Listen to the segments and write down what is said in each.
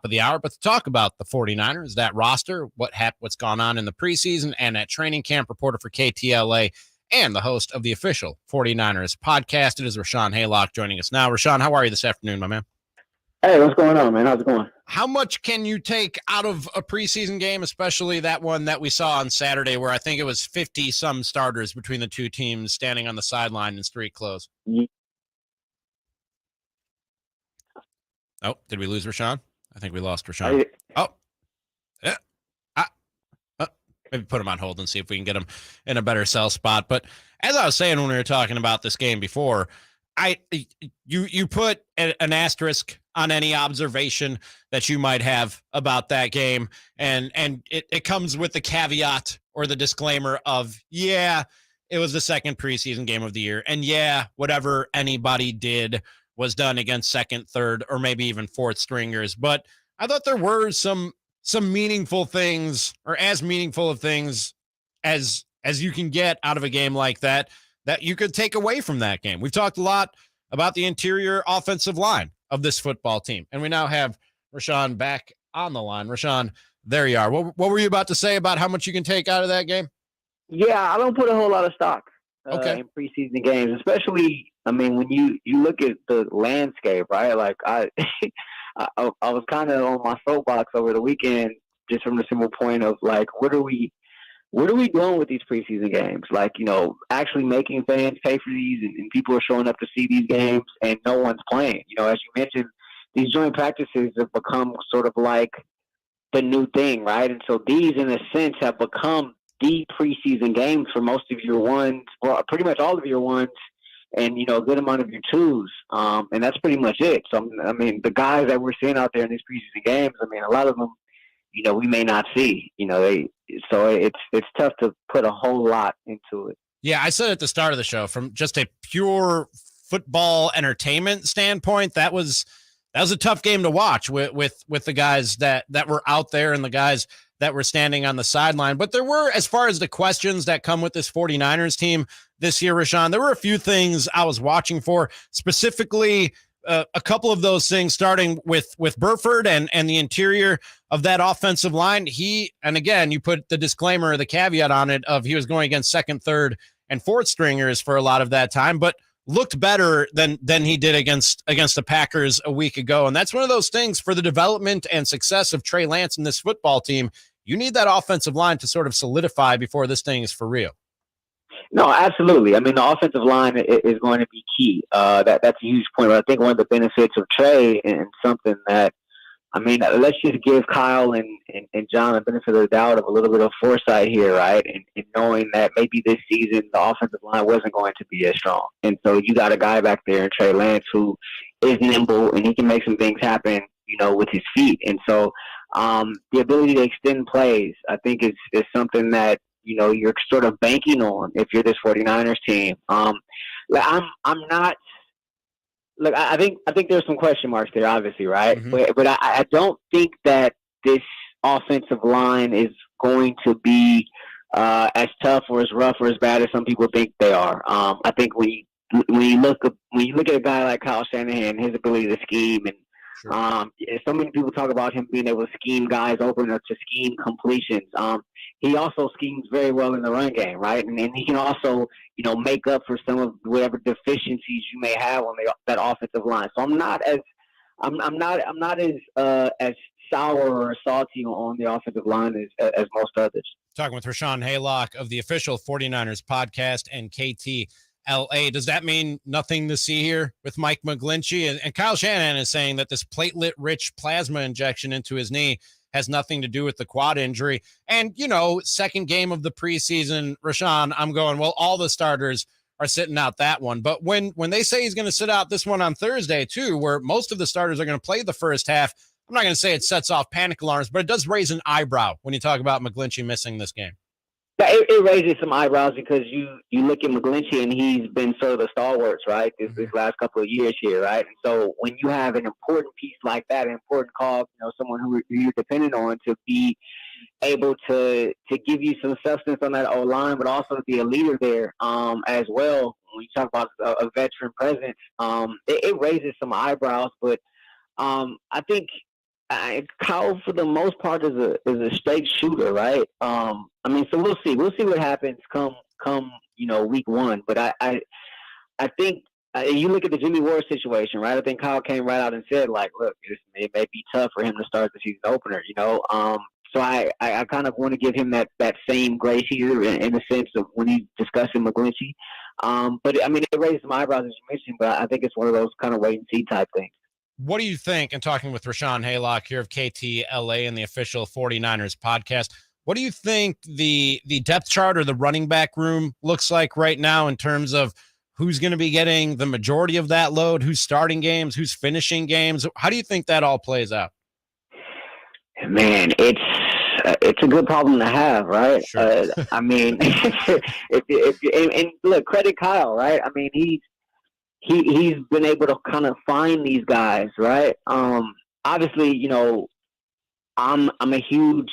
of the hour, but to talk about the 49ers, that roster, what's gone on in the preseason, and at training camp, reporter for KTLA and the host of the official 49ers podcast. It is Rahshaun Haylock joining us now. Rahshaun, how are you this afternoon, my man? Hey, what's going on, man? How's it going? How much can you take out of a preseason game, especially that one that we saw on Saturday where I think it was 50-some starters between the two teams standing on the sideline in street clothes? Oh, did we lose Rahshaun? I think we lost Rahshaun. Yeah. Maybe put him on hold and see if we can get him in a better sell spot. But as I was saying when we were talking about this game before, you put an asterisk on any observation that you might have about that game, and it comes with the caveat or the disclaimer of, yeah, it was the second preseason game of the year, and yeah, whatever anybody did was done against second, third, or maybe even fourth stringers. But I thought there were some meaningful things, or as meaningful of things as you can get out of a game like that you could take away from that game. We've talked a lot about the interior offensive line of this football team, and we now have Rahshaun back on the line. Rahshaun, there you are. What were you about to say about how much you can take out of that game? Yeah, I don't put a whole lot of stock in preseason games, especially, I mean, when you look at the landscape, right? Like, I was kind of on my soapbox over the weekend just from the simple point of, like, what are we doing with these preseason games? Like, actually making fans pay for these, and people are showing up to see these games, and no one's playing. As you mentioned, these joint practices have become sort of like the new thing, right? And so these, in a sense, have become the preseason games for most of your ones, well, pretty much all of your ones, and, a good amount of your twos. And that's pretty much it. So, I mean, the guys that we're seeing out there in these preseason games, I mean, a lot of them, we may not see, so it's tough to put a whole lot into it. Yeah, I said at the start of the show, from just a pure football entertainment standpoint, that was a tough game to watch with the guys that were out there and the guys that were standing on the sideline. But there were, as far as the questions that come with this 49ers team this year, Rahshaun, there were a few things I was watching for, specifically a couple of those things, starting with Burford and the interior of that offensive line. And again, you put the disclaimer, the caveat on it of he was going against second, third, and fourth stringers for a lot of that time, but looked better than he did against the Packers a week ago. And that's one of those things for the development and success of Trey Lance and this football team. You need that offensive line to sort of solidify before this thing is for real. No, absolutely. I mean, the offensive line is going to be key. That's a huge point. But I think one of the benefits of Trey, and something that, I mean, let's just give Kyle and John the benefit of the doubt of a little bit of foresight here, right? And knowing that maybe this season the offensive line wasn't going to be as strong. And so you got a guy back there in Trey Lance who is nimble, and he can make some things happen, with his feet. And so the ability to extend plays, I think, is something that, you're sort of banking on if you're this 49ers team. I'm not. Look, I think there's some question marks there, obviously, right? Mm-hmm. But I don't think that this offensive line is going to be as tough or as rough or as bad as some people think they are. I think when you look at a guy like Kyle Shanahan, his ability to scheme, and so many people talk about him being able to scheme guys open or to scheme completions. He also schemes very well in the run game, right? And he can also, make up for some of whatever deficiencies you may have on that offensive line. So I'm not as sour or salty on the offensive line as most others. Talking with Rahshaun Haylock of the official 49ers podcast and KTLA. Does that mean nothing to see here with Mike McGlinchey? And Kyle Shanahan is saying that this platelet-rich plasma injection into his knee has nothing to do with the quad injury. And, second game of the preseason, Rahshaun, I'm going, well, all the starters are sitting out that one. But when they say he's going to sit out this one on Thursday, too, where most of the starters are going to play the first half, I'm not going to say it sets off panic alarms, but it does raise an eyebrow when you talk about McGlinchey missing this game. Yeah, it raises some eyebrows because you look at McGlinchey and he's been sort of the stalwarts, right, this last couple of years here, right? And so when you have an important piece like that, an important call, someone who you're dependent on to be able to give you some substance on that O-line, but also to be a leader there as well. When you talk about a veteran presence, it raises some eyebrows. But I think Kyle, for the most part, is a straight shooter, right? I mean, so we'll see. We'll see what happens come week one. But I think you look at the Jimmy Ward situation, right? I think Kyle came right out and said, like, look, it may be tough for him to start the season opener, So I kind of want to give him that same grace here in the sense of when he's discussing McGlinchey. But I mean, it raised some eyebrows as you mentioned, but I think it's one of those kind of wait and see type things. What do you think, and talking with Rahshaun Haylock here of KTLA and the official 49ers podcast, what do you think the depth chart or the running back room looks like right now in terms of who's going to be getting the majority of that load, who's starting games, who's finishing games? How do you think that all plays out? Man, it's a good problem to have, right? Sure. I mean, if look, credit Kyle, right? I mean, he's been able to kind of find these guys, right? Obviously, I'm a huge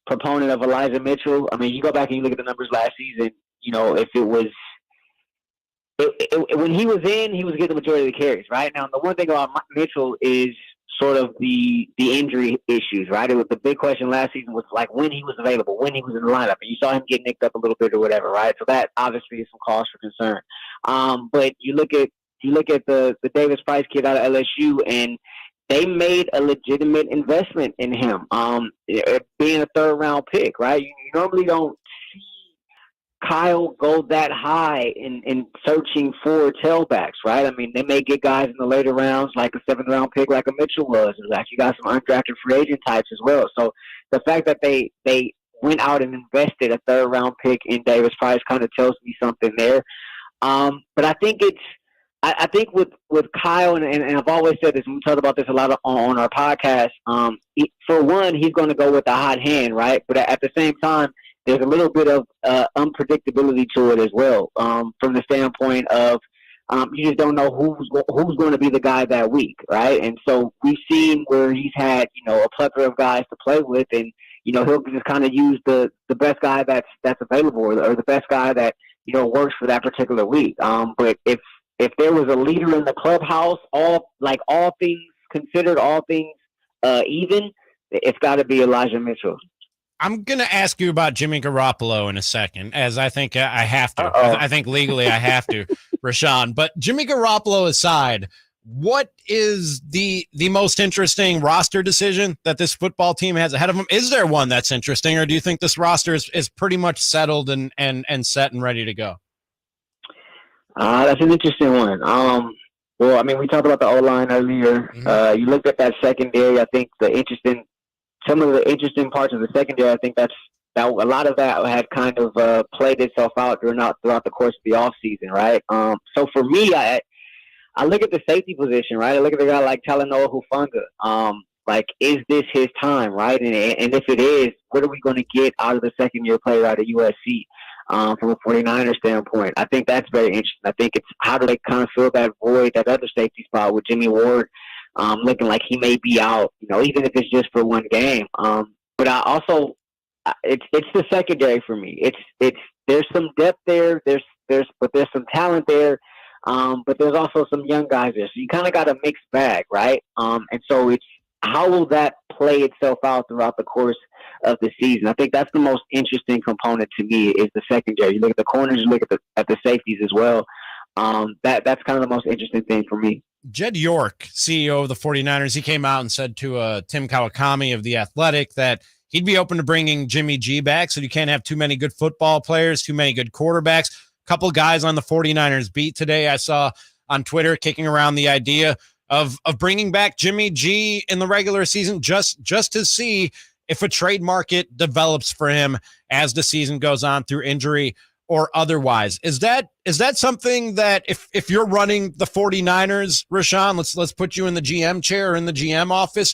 proponent of Elijah Mitchell. I mean, you go back and you look at the numbers last season. If it was when he was in, he was getting the majority of the carries, right? Now, the one thing about Mitchell is sort of the injury issues, right? It was the big question last season was like when he was available, when he was in the lineup, and you saw him get nicked up a little bit or whatever, right? So that obviously is some cause for concern. But you look at the Davis Price kid out of LSU, and they made a legitimate investment in him, being a third-round pick, right? You normally don't see Kyle go that high in searching for tailbacks, right? I mean, they may get guys in the later rounds, like a seventh-round pick like a Mitchell was. And like you got some undrafted free agent types as well. So the fact that they went out and invested a third-round pick in Davis Price kind of tells me something there. But I think I think with Kyle, and I've always said this, and we talked about this a lot on our podcast, for one, he's going to go with a hot hand, right? But at the same time, there's a little bit of unpredictability to it as well, from the standpoint of you just don't know who's going to be the guy that week, right? And so we've seen where he's had a plethora of guys to play with, and he'll just kind of use the best guy that's available, or the best guy that works for that particular week. But if there was a leader in the clubhouse, all things considered, all things even, it's got to be Elijah Mitchell. I'm going to ask you about Jimmy Garoppolo in a second, as I think I have to. I think legally I have to, Rahshaun. But Jimmy Garoppolo aside, what is the most interesting roster decision that this football team has ahead of them? Is there one that's interesting, or do you think this roster is pretty much settled and set and ready to go? That's an interesting one. Well, I mean, we talked about the O-line earlier. Mm-hmm. You looked at that secondary. I think some of the interesting parts of the secondary, I think that a lot of that had kind of played itself out throughout the course of the offseason, right? So for me, I look at the safety position, right? I look at a guy like Talanoa Hufanga. Like, is this his time, right? And if it is, what are we going to get out of the second-year player out of USC? From a 49er standpoint, I think that's very interesting. I think it's how do they kind of fill that void, that other safety spot with Jimmy Ward looking like he may be out, even if it's just for one game. But I also, it's the secondary for me. There's some depth there. There's some talent there. But there's also some young guys there. So you kind of got a mixed bag, right? And so it's how will that play itself out throughout the course of the season? I think that's the most interesting component to me is the secondary. You look at the corners, you look at the safeties as well. That's kind of the most interesting thing for me. Jed York, CEO of the 49ers, he came out and said to Tim Kawakami of The Athletic that he'd be open to bringing Jimmy G back, so you can't have too many good football players, too many good quarterbacks. A couple guys on the 49ers beat today I saw on Twitter kicking around the idea of bringing back Jimmy G in the regular season just to see if a trade market develops for him as the season goes on through injury or otherwise. Is that something that if you're running the 49ers, Rahshaun, let's put you in the GM chair or in the GM office,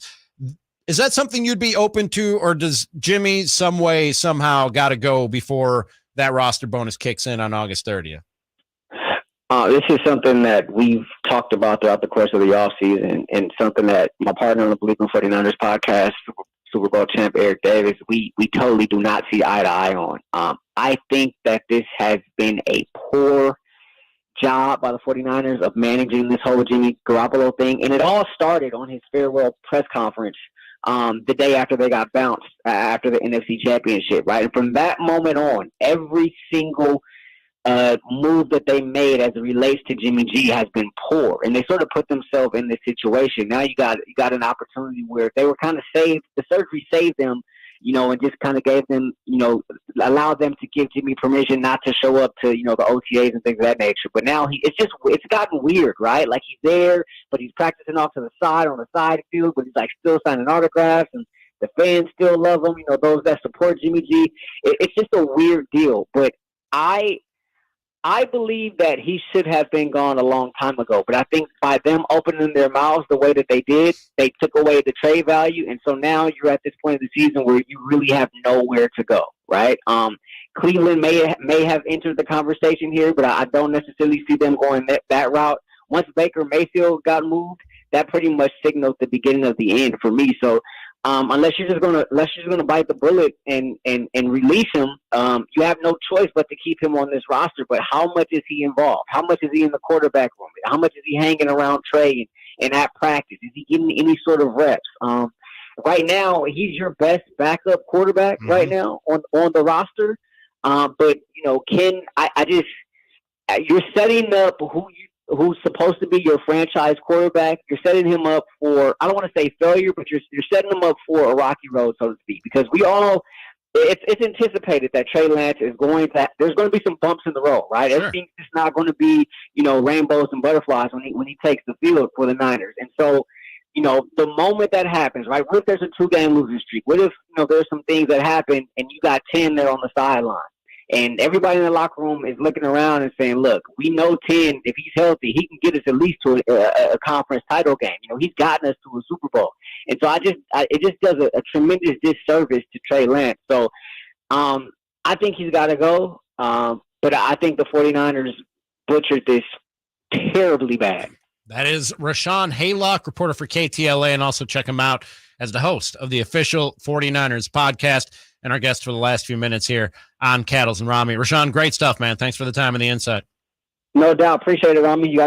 is that something you'd be open to, or does Jimmy some way somehow got to go before that roster bonus kicks in on August 30th? This is something that we've talked about throughout the course of the offseason, and something that my partner on the BLieve 49ers podcast, Super Bowl champ Eric Davis, we totally do not see eye to eye on. I think that this has been a poor job by the 49ers of managing this whole Jimmy Garoppolo thing, and it all started on his farewell press conference the day after they got bounced after the NFC Championship, right? And from that moment on, every single move that they made as it relates to Jimmy G has been poor, and they sort of put themselves in this situation. Now you got an opportunity where they were kind of saved. The surgery saved them, and just kind of gave them, allowed them to give Jimmy permission not to show up to, the OTAs and things of that nature. But now it's gotten weird, right? Like he's there, but he's practicing off to the side on the side field, but he's like still signing autographs, and the fans still love him. Those that support Jimmy G. It's just a weird deal, but I believe that he should have been gone a long time ago, but I think by them opening their mouths the way that they did, they took away the trade value, and so now you're at this point of the season where you really have nowhere to go, right? Cleveland may have entered the conversation here, but I don't necessarily see them going that route. Once Baker Mayfield got moved, that pretty much signaled the beginning of the end for me. So unless you're just gonna bite the bullet and release him, you have no choice but to keep him on this roster. But how much is he involved? How much is he in the quarterback room? How much is he hanging around Trey and at practice? Is he getting any sort of reps? Right now, he's your best backup quarterback right now on the roster. But Ken, you're setting up who's supposed to be your franchise quarterback. You're setting him up for, I don't want to say failure, but you're setting him up for a rocky road, so to speak, because it's anticipated that Trey Lance there's going to be some bumps in the road, right? Sure. Everything's just not going to be, rainbows and butterflies when he takes the field for the Niners. And so, the moment that happens, right? What if there's a 2-game losing streak? What if, there's some things that happen and you got 10 there on the sideline? And everybody in the locker room is looking around and saying, look, we know 10, if he's healthy, he can get us at least to a conference title game. He's gotten us to a Super Bowl. And so it just does a tremendous disservice to Trey Lance. So I think he's got to go. But I think the 49ers butchered this terribly bad. That is Rahshaun Haylock, reporter for KTLA, and also check him out as the host of the official 49ers podcast and our guest for the last few minutes here on Cattles and Ramie. Rahshaun, great stuff, man. Thanks for the time and the insight. No doubt. Appreciate it, Ramie. You guys